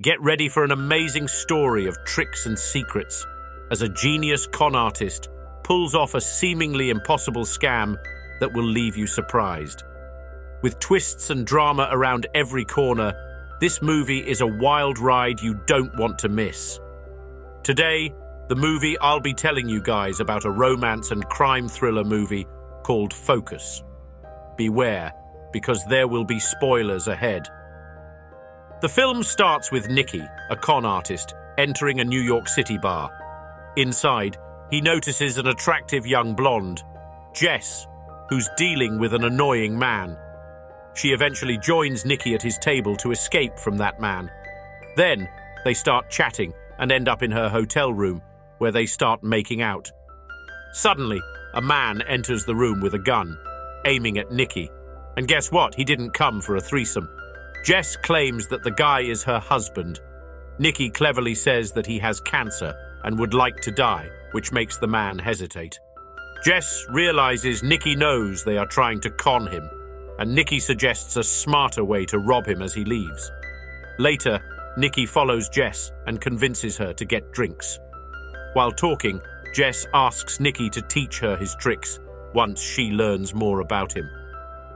Get ready for an amazing story of tricks and secrets as a genius con artist pulls off a seemingly impossible scam that will leave you surprised. With twists and drama around every corner, this movie is a wild ride you don't want to miss. Today, the movie I'll be telling you guys about a romance and crime thriller movie called Focus. Beware, because there will be spoilers ahead. The film starts with Nicky, a con artist, entering a New York City bar. Inside, he notices an attractive young blonde, Jess, who's dealing with an annoying man. She eventually joins Nicky at his table to escape from that man. Then, they start chatting and end up in her hotel room, where they start making out. Suddenly, a man enters the room with a gun, aiming at Nicky. And guess what? He didn't come for a threesome. Jess claims that the guy is her husband. Nicky cleverly says that he has cancer and would like to die, which makes the man hesitate. Jess realizes Nicky knows they are trying to con him, and Nicky suggests a smarter way to rob him as he leaves. Later, Nicky follows Jess and convinces her to get drinks. While talking, Jess asks Nicky to teach her his tricks once she learns more about him.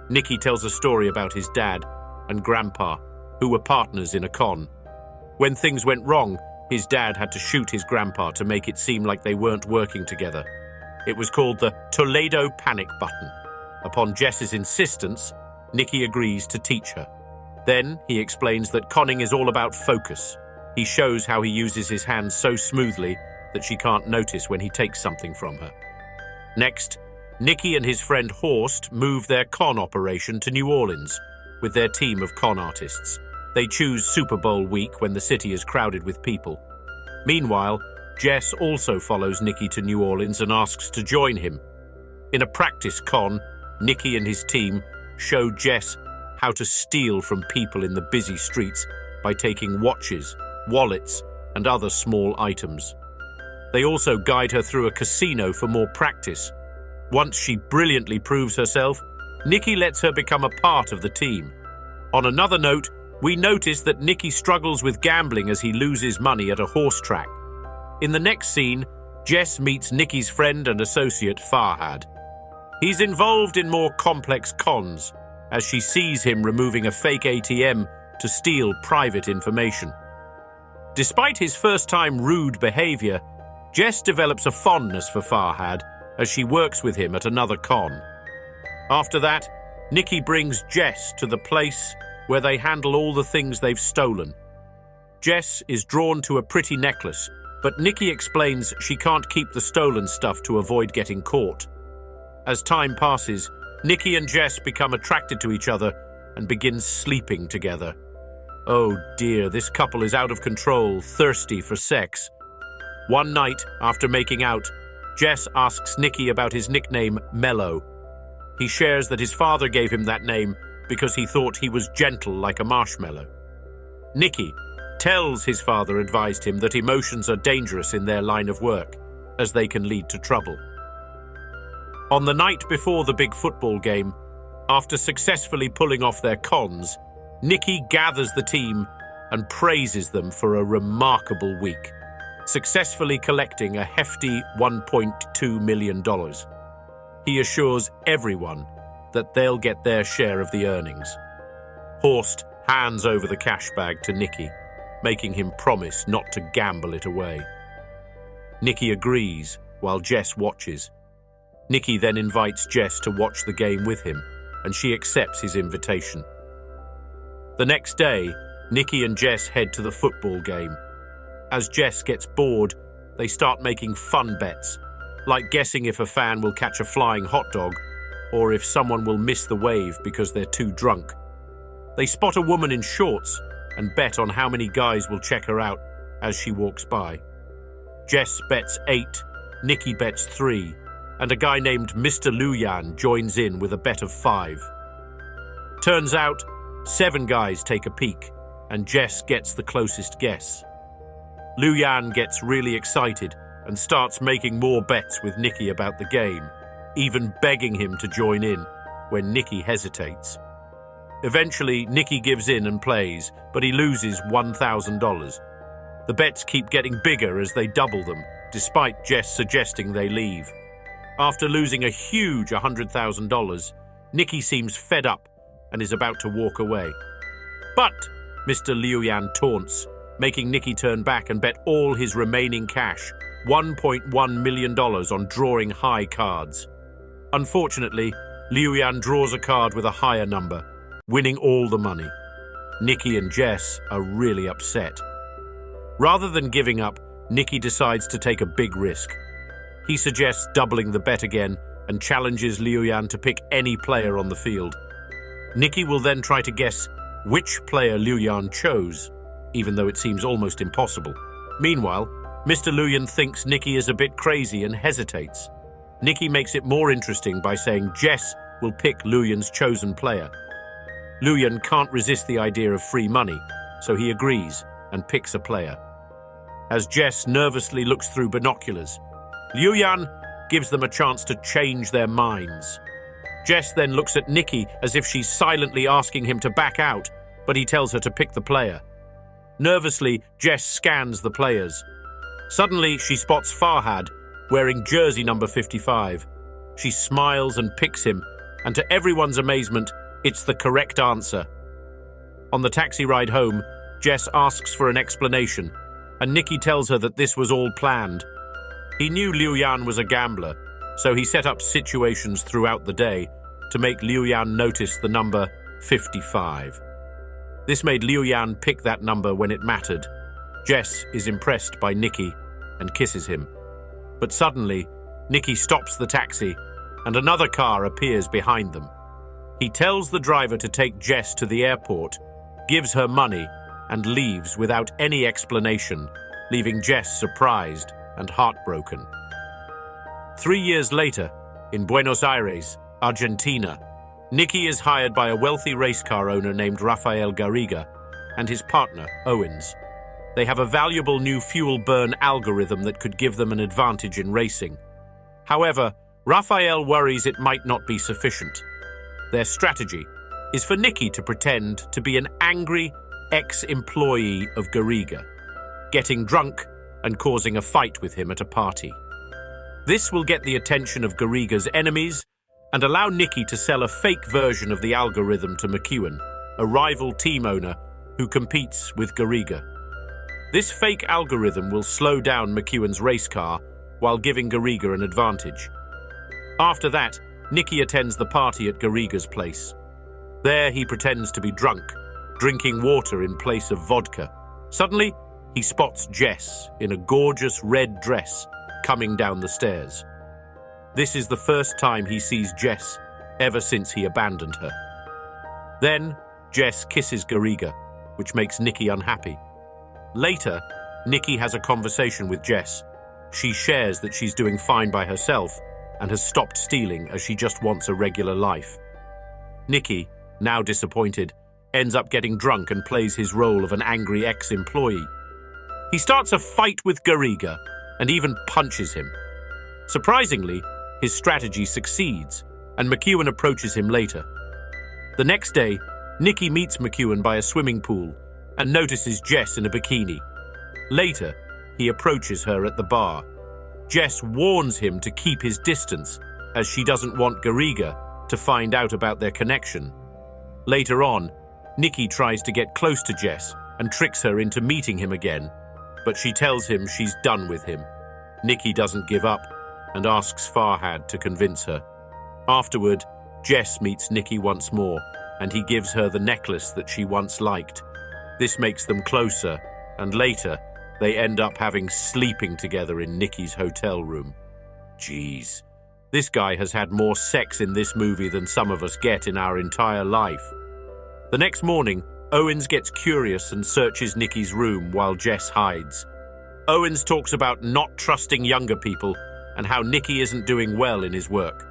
Nicky tells a story about his dad and grandpa, who were partners in a con. When things went wrong, his dad had to shoot his grandpa to make it seem like they weren't working together. It was called the Toledo Panic Button. Upon Jess's insistence, Nicky agrees to teach her. Then he explains that conning is all about focus. He shows how he uses his hands so smoothly that she can't notice when he takes something from her. Next, Nicky and his friend Horst move their con operation to New Orleans with their team of con artists. They choose Super Bowl week when the city is crowded with people. Meanwhile, Jess also follows Nicky to New Orleans and asks to join him. In a practice con, Nicky and his team show Jess how to steal from people in the busy streets by taking watches, wallets, and other small items. They also guide her through a casino for more practice. Once she brilliantly proves herself, Nicky lets her become a part of the team. On another note, we notice that Nicky struggles with gambling as he loses money at a horse track. In the next scene, Jess meets Nicky's friend and associate Farhad. He's involved in more complex cons, as she sees him removing a fake ATM to steal private information. Despite his first-time rude behavior, Jess develops a fondness for Farhad as she works with him at another con. After that, Nicky brings Jess to the place where they handle all the things they've stolen. Jess is drawn to a pretty necklace, but Nicky explains she can't keep the stolen stuff to avoid getting caught. As time passes, Nicky and Jess become attracted to each other and begin sleeping together. Oh dear, this couple is out of control, thirsty for sex. One night, after making out, Jess asks Nicky about his nickname, Mellow. He shares that his father gave him that name because he thought he was gentle like a marshmallow. Nicky tells his father advised him that emotions are dangerous in their line of work, as they can lead to trouble. On the night before the big football game, after successfully pulling off their cons, Nicky gathers the team and praises them for a remarkable week, successfully collecting a hefty $1.2 million. He assures everyone that they'll get their share of the earnings. Horst hands over the cash bag to Nicky, making him promise not to gamble it away. Nicky agrees while Jess watches. Nicky then invites Jess to watch the game with him, and she accepts his invitation. The next day, Nicky and Jess head to the football game. As Jess gets bored, they start making fun bets, like guessing if a fan will catch a flying hot dog or if someone will miss the wave because they're too drunk. They spot a woman in shorts and bet on how many guys will check her out as she walks by. Jess bets 8, Nicky bets 3, and a guy named Mr. Luyan joins in with a bet of 5. Turns out, 7 guys take a peek, and Jess gets the closest guess. Luyan gets really excited and starts making more bets with Nicky about the game, even begging him to join in when Nicky hesitates. Eventually, Nicky gives in and plays, but he loses $1,000. The bets keep getting bigger as they double them, despite Jess suggesting they leave. After losing a huge $100,000, Nicky seems fed up and is about to walk away. But Mr. Liu Yan taunts, making Nicky turn back and bet all his remaining cash, $1.1 million, on drawing high cards. Unfortunately, Liu Yan draws a card with a higher number, winning all the money. Nicky and Jess are really upset. Rather than giving up, Nicky decides to take a big risk. He suggests doubling the bet again and challenges Liu Yan to pick any player on the field. Nicky will then try to guess which player Liu Yan chose, even though it seems almost impossible. Meanwhile, Mr. Liu Yan thinks Nicky is a bit crazy and hesitates. Nicky makes it more interesting by saying Jess will pick Liu Yan's chosen player. Liu Yan can't resist the idea of free money, so he agrees and picks a player. As Jess nervously looks through binoculars, Liu Yan gives them a chance to change their minds. Jess then looks at Nicky as if she's silently asking him to back out, but he tells her to pick the player. Nervously, Jess scans the players. Suddenly, she spots Farhad, wearing jersey number 55. She smiles and picks him, and to everyone's amazement, it's the correct answer. On the taxi ride home, Jess asks for an explanation, and Nicky tells her that this was all planned. He knew Liu Yan was a gambler, so he set up situations throughout the day to make Liu Yan notice the number 55. This made Liu Yan pick that number when it mattered. Jess is impressed by Nicky and kisses him. But suddenly, Nicky stops the taxi and another car appears behind them. He tells the driver to take Jess to the airport, gives her money, and leaves without any explanation, leaving Jess surprised and heartbroken. 3 years later, in Buenos Aires, Argentina, Nicky is hired by a wealthy race car owner named Rafael Garriga and his partner, Owens. They have a valuable new fuel burn algorithm that could give them an advantage in racing. However, Rafael worries it might not be sufficient. Their strategy is for Nicky to pretend to be an angry ex-employee of Garriga, getting drunk and causing a fight with him at a party. This will get the attention of Garriga's enemies and allow Nicky to sell a fake version of the algorithm to McEwen, a rival team owner who competes with Garriga. This fake algorithm will slow down McEwen's race car while giving Garriga an advantage. After that, Nicky attends the party at Garriga's place. There he pretends to be drunk, drinking water in place of vodka. Suddenly, he spots Jess in a gorgeous red dress coming down the stairs. This is the first time he sees Jess ever since he abandoned her. Then, Jess kisses Garriga, which makes Nicky unhappy. Later, Nicky has a conversation with Jess. She shares that she's doing fine by herself and has stopped stealing as she just wants a regular life. Nicky, now disappointed, ends up getting drunk and plays his role of an angry ex-employee. He starts a fight with Garriga and even punches him. Surprisingly, his strategy succeeds, and McEwen approaches him later. The next day, Nicky meets McEwen by a swimming pool and notices Jess in a bikini. Later, he approaches her at the bar. Jess warns him to keep his distance, as she doesn't want Garriga to find out about their connection. Later on, Nicky tries to get close to Jess and tricks her into meeting him again, but she tells him she's done with him. Nicky doesn't give up and asks Farhad to convince her. Afterward, Jess meets Nicky once more, and he gives her the necklace that she once liked. This makes them closer, and later, they end up sleeping together in Nicky's hotel room. Jeez, this guy has had more sex in this movie than some of us get in our entire life. The next morning, Owens gets curious and searches Nicky's room while Jess hides. Owens talks about not trusting younger people and how Nicky isn't doing well in his work.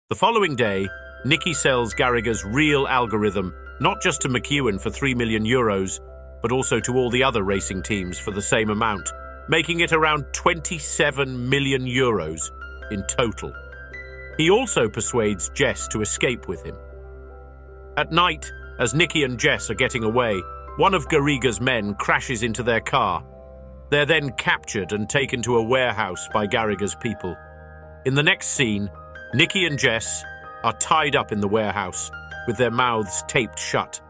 The following day, Nicky sells Garriga's real algorithm not just to McEwen for €3 million, but also to all the other racing teams for the same amount, making it around €27 million in total. He also persuades Jess to escape with him. At night, As Nikki and Jess are getting away, one of Garriga's men crashes into their car. They're then captured and taken to a warehouse by Garriga's people. In the next scene, Nikki and Jess are tied up in the warehouse, with their mouths taped shut.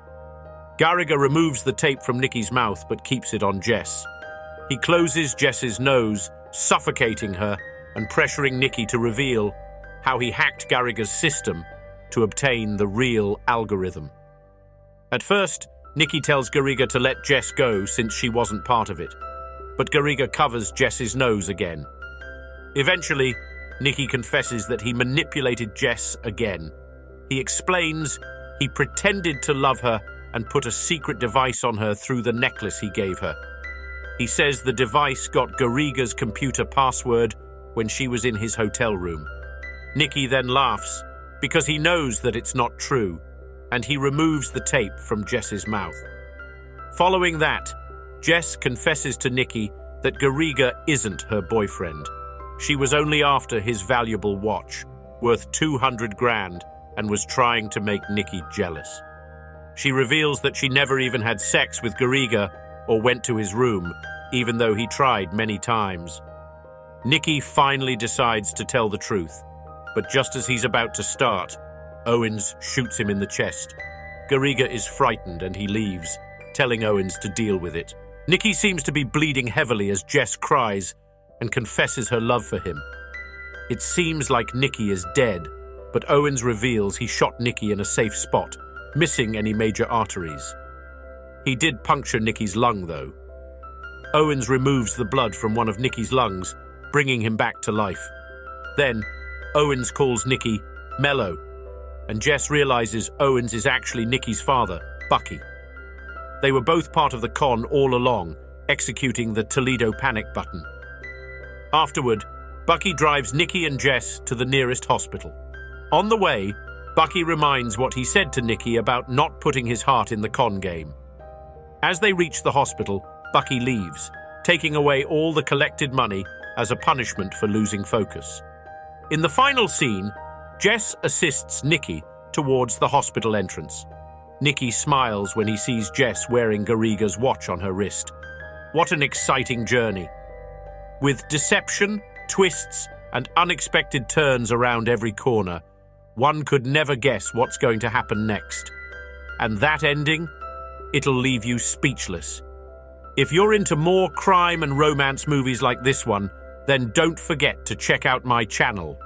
Garriga removes the tape from Nikki's mouth but keeps it on Jess. He closes Jess's nose, suffocating her and pressuring Nikki to reveal how he hacked Garriga's system to obtain the real algorithm. At first, Nikki tells Garriga to let Jess go since she wasn't part of it, but Garriga covers Jess's nose again. Eventually, Nikki confesses that he manipulated Jess again. He explains he pretended to love her and put a secret device on her through the necklace he gave her. He says the device got Garriga's computer password when she was in his hotel room. Nikki then laughs because he knows that it's not true, and he removes the tape from Jess's mouth. Following that, Jess confesses to Nikki that Garriga isn't her boyfriend. She was only after his valuable watch, worth 200 grand, and was trying to make Nikki jealous. She reveals that she never even had sex with Garriga or went to his room, even though he tried many times. Nikki finally decides to tell the truth, but just as he's about to start, Owens shoots him in the chest. Garriga is frightened and he leaves, telling Owens to deal with it. Nikki seems to be bleeding heavily as Jess cries and confesses her love for him. It seems like Nikki is dead, but Owens reveals he shot Nikki in a safe spot, missing any major arteries. He did puncture Nikki's lung, though. Owens removes the blood from one of Nikki's lungs, bringing him back to life. Then, Owens calls Nikki Mello, and Jess realizes Owens is actually Nikki's father, Bucky. They were both part of the con all along, executing the Toledo panic button. Afterward, Bucky drives Nikki and Jess to the nearest hospital. On the way, Bucky reminds what he said to Nikki about not putting his heart in the con game. As they reach the hospital, Bucky leaves, taking away all the collected money as a punishment for losing focus. In the final scene, Jess assists Nikki towards the hospital entrance. Nikki smiles when he sees Jess wearing Garriga's watch on her wrist. What an exciting journey. With deception, twists, and unexpected turns around every corner, one could never guess what's going to happen next. And that ending? It'll leave you speechless. If you're into more crime and romance movies like this one, then don't forget to check out my channel.